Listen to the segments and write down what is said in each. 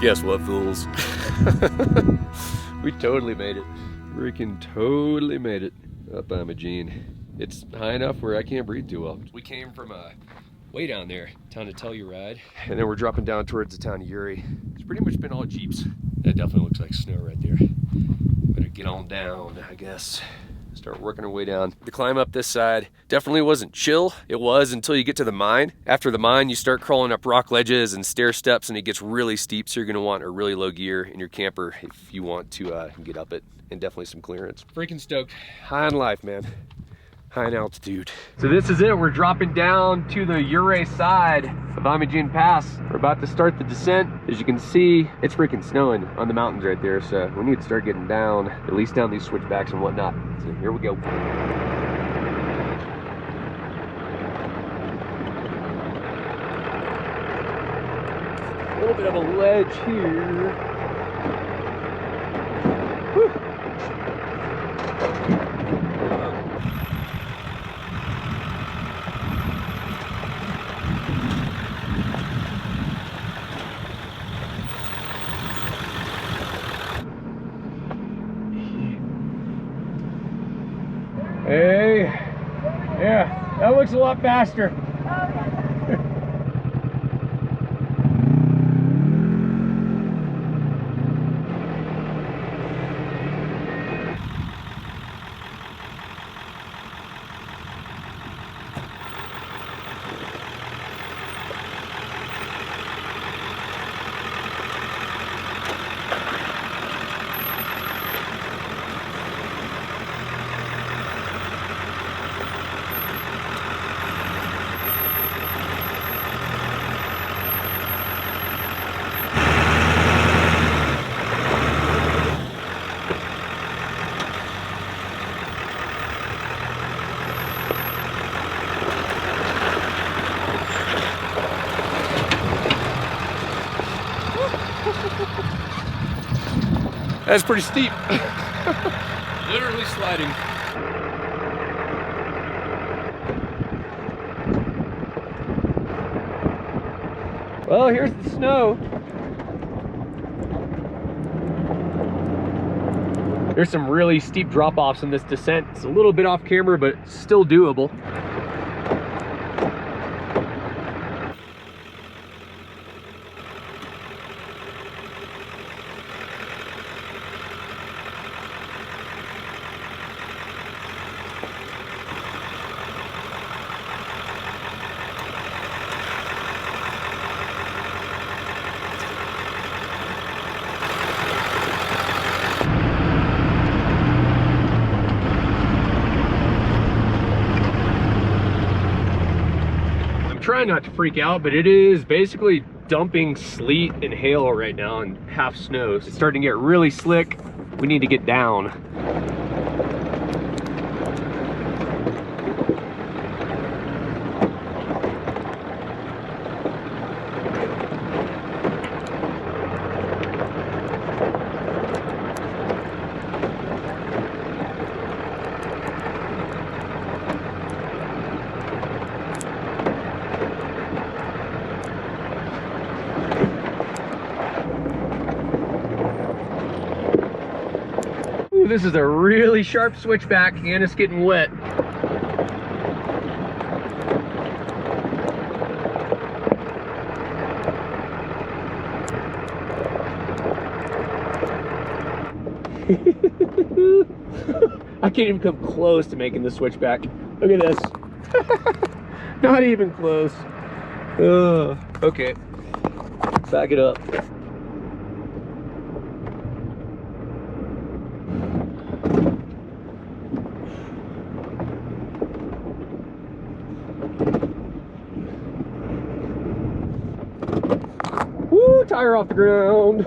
Guess what, fools? We totally made it. Freaking totally made it up Imogene. It's high enough where I can't breathe too well. We came from way down there, town of Telluride, and then we're dropping down towards the town of Uri. It's pretty much been all Jeeps. That definitely looks like snow right there. Better get on down, I guess. Start working our way down. The climb up this side definitely wasn't chill. It was until you get to the mine. After the mine, you start crawling up rock ledges and stair steps, and it gets really steep, so you're gonna want a really low gear in your camper if you want to get up it, and definitely some clearance. Freaking stoked. High on life, man. High in altitude. So this is it. We're dropping down to the Uri side of Imogene Pass. We're about to start the descent. As you can see, it's freaking snowing on the mountains right there, so we need to start getting down, at least down these switchbacks and whatnot. So here we go. A little bit of a ledge here. Whew. Hey, yeah, that looks a lot faster. That's pretty steep. Literally sliding. Well, here's the snow. There's some really steep drop-offs in this descent. It's a little bit off camera, but still doable. Trying not to freak out, but it is basically dumping sleet and hail right now and half snow. So it's starting to get really slick. We need to get down. This is a really sharp switchback and it's getting wet. I can't even come close to making the switchback. Look at this. Not even close. Okay, back it up. Woo, tire off the ground.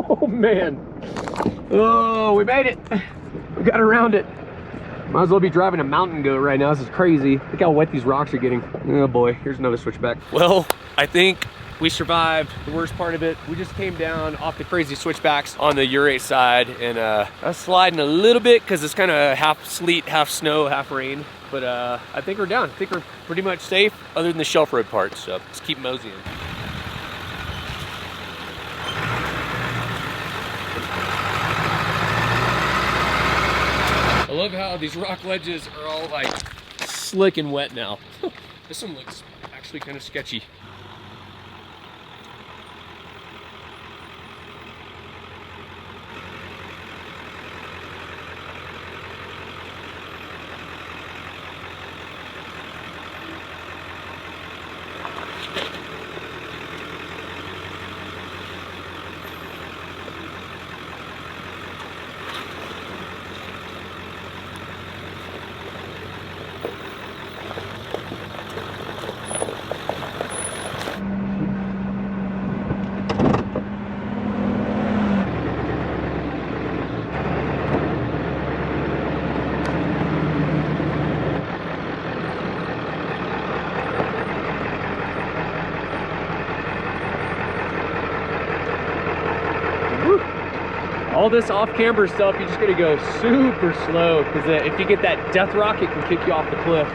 Oh man. Oh, we made it. We got around it. Might as well be driving a mountain goat right now. This is crazy. Look how wet these rocks are getting. Oh boy, here's another switchback. Well, I think we survived the worst part of it. We just came down off the crazy switchbacks on the Uri side, and I was sliding a little bit because it's kind of half sleet, half snow, half rain. But I think we're down. I think we're pretty much safe other than the shelf road part, so let's keep moseying. I love how these rock ledges are all like slick and wet now. This one looks actually kind of sketchy. All this off-camber stuff, you just gotta go super slow, because if you get that death rock, it can kick you off the cliff.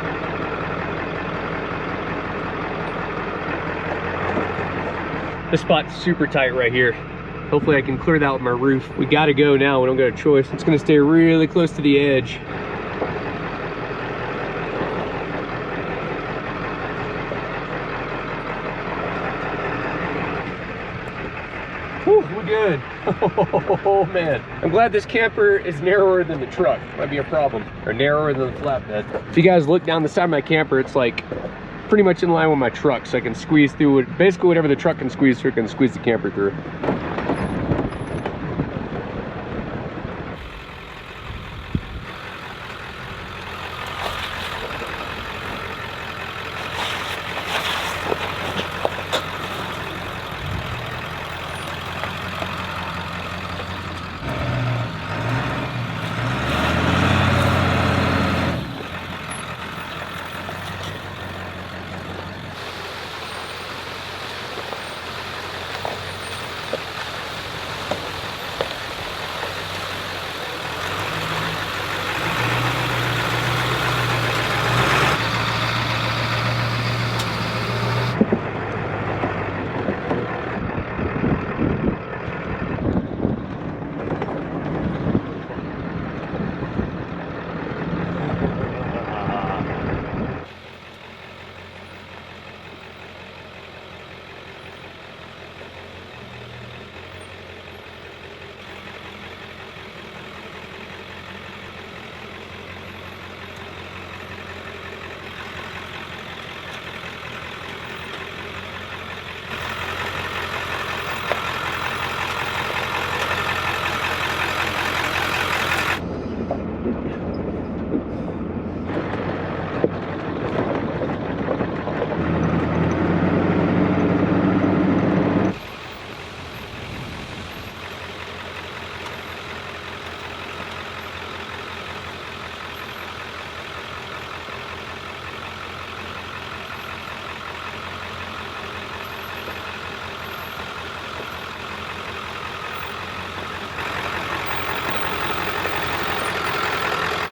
This spot's super tight right here. Hopefully I can clear that with my roof. We gotta go now, we don't got a choice. It's gonna stay really close to the edge. Whew, we're good. Oh man. I'm glad this camper is narrower than the truck. Might be a problem. Or narrower than the flatbed. If you guys look down the side of my camper, it's like pretty much in line with my truck, so I can squeeze through it. Basically whatever the truck can squeeze through, I can squeeze the camper through.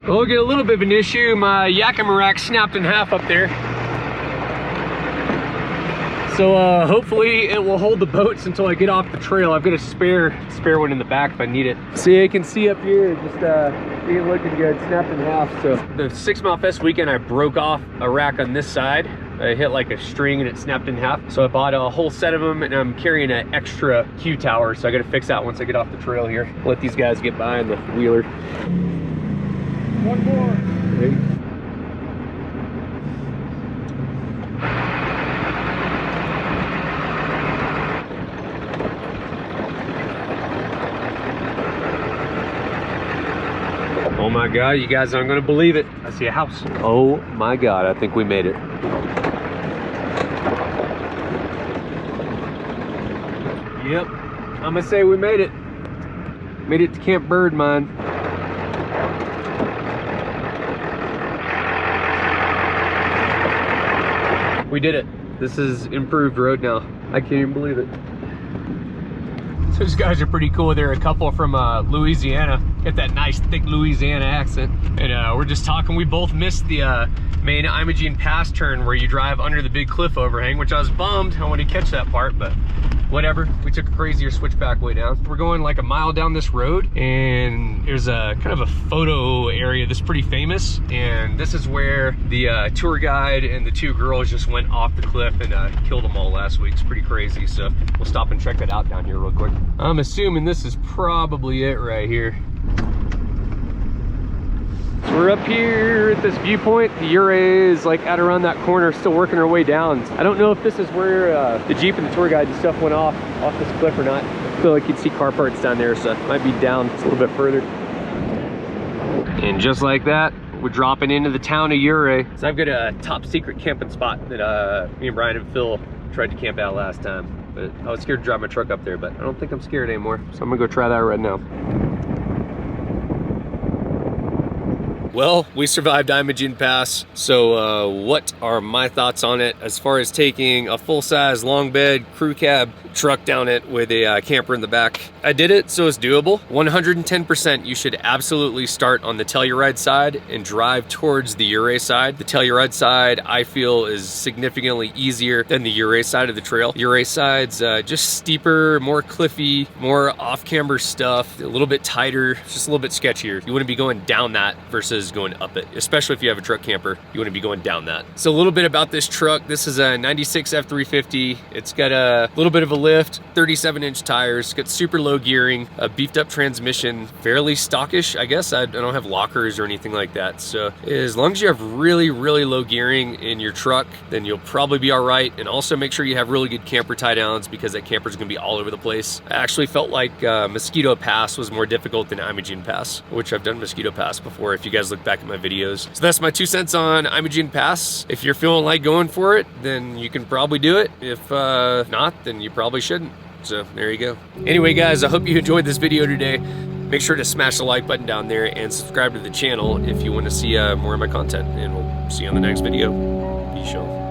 We'll get a little bit of an issue. My Yakima rack snapped in half up there. So hopefully it will hold the boats until I get off the trail. I've got a spare one in the back if I need it. See, I can see up here, just ain't looking good, snapped in half. So the 6 Mile Fest weekend, I broke off a rack on this side. I hit like a string and it snapped in half. So I bought a whole set of them and I'm carrying an extra Q tower. So I gotta fix that once I get off the trail here. Let these guys get by in the wheeler. One more. Okay. Oh my God, you guys aren't gonna believe it. I see a house. Oh my God, I think we made it. Yep, I'm gonna say we made it. Made it to Camp Bird Mine. We did it. This is improved road now. I can't even believe it. Those guys are pretty cool. They're a couple from Louisiana. Got that nice thick Louisiana accent. And we're just talking, we both missed the main Imogene Pass turn where you drive under the big cliff overhang, which I was bummed. I wanted to catch that part, but whatever. We took a crazier switchback way down. We're going like a mile down this road, and there's a kind of a photo area that's pretty famous. And this is where the tour guide and the two girls just went off the cliff and killed them all last week. It's pretty crazy. So we'll stop and check that out down here real quick. I'm assuming this is probably it right here. So we're up here at this viewpoint. The Ouray is like at around that corner, still working our way down. I don't know if this is where the Jeep and the tour guide and stuff went off this cliff or not. I feel like you'd see car parts down there, so it might be down just a little bit further. And just like that, we're dropping into the town of Ouray. So I've got a top secret camping spot that me and Brian and Phil tried to camp out last time. But I was scared to drive my truck up there, but I don't think I'm scared anymore. So I'm gonna go try that right now. Well, we survived Imogene Pass, so what are my thoughts on it as far as taking a full-size long bed crew cab truck down it with a camper in the back? I did it, so it's doable. 110% you should absolutely start on the Telluride side and drive towards the Ouray side. The Telluride side, I feel, is significantly easier than the Ouray side of the trail. The Ouray side's just steeper, more cliffy, more off-camber stuff, a little bit tighter, just a little bit sketchier. You wouldn't be going down that versus going up it, especially if you have a truck camper. You want to be going down that. So a little bit about this truck. This is a 96 F350. It's got a little bit of a lift, 37-inch tires, got super low gearing, a beefed up transmission, fairly stockish, I guess. I don't have lockers or anything like that. So as long as you have really, really low gearing in your truck, then you'll probably be all right. And also make sure you have really good camper tie downs, because that camper is going to be all over the place. I actually felt like Mosquito Pass was more difficult than Imogene Pass, which I've done Mosquito Pass before if you guys look back at my videos. So that's my 2 cents on Imogene Pass. If you're feeling like going for it, then you can probably do it. If not, then you probably shouldn't. So there you go. Anyway guys, I hope you enjoyed this video today. Make sure to smash the like button down there and subscribe to the channel if you want to see more of my content, and we'll see you on the next video. Peace out.